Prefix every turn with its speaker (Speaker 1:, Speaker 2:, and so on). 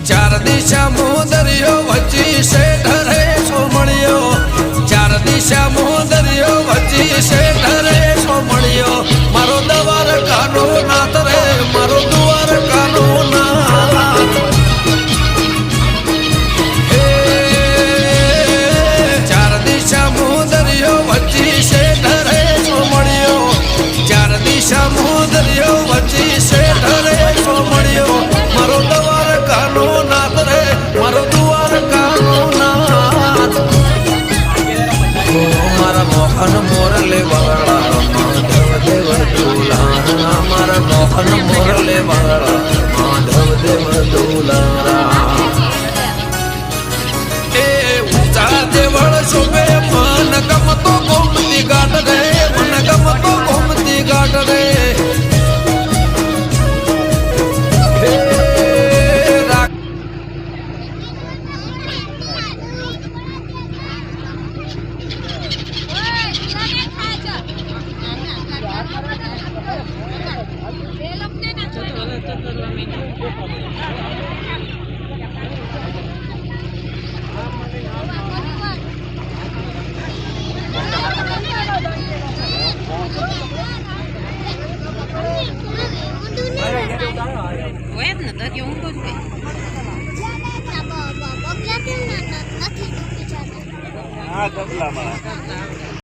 Speaker 1: ચાર દિશા મોદરિયો વચ્ચી શેઠ રે સોમણિયો ચાર દિશા મોદરિયો વચ્ચી શેઠ રે સોમણિયો મારો દવાર કાનો નાથ રે મારો દુવાર કાનો નાથ ચાર દિશા મોદરિયો વચ્ચી શેઠ રે સોમણિયો ચાર દિશા મોદરિયો વચ્ચી શેઠ રે સોમણિયો મારો દવાર કાનો નાથ રે મારો દુવાર કાનો નાથ મારા મોહન મોરલે વાળા માધવ દેવ દુલારા મારા મોહન મોરલે વાળા માધવ દેવ દુલારા એ ઊંચા દેવળ શોભે મન ગમતો ગોમતી ઘાટ રે મન ગમતો ગોમતી ઘાટ રે
Speaker 2: હા,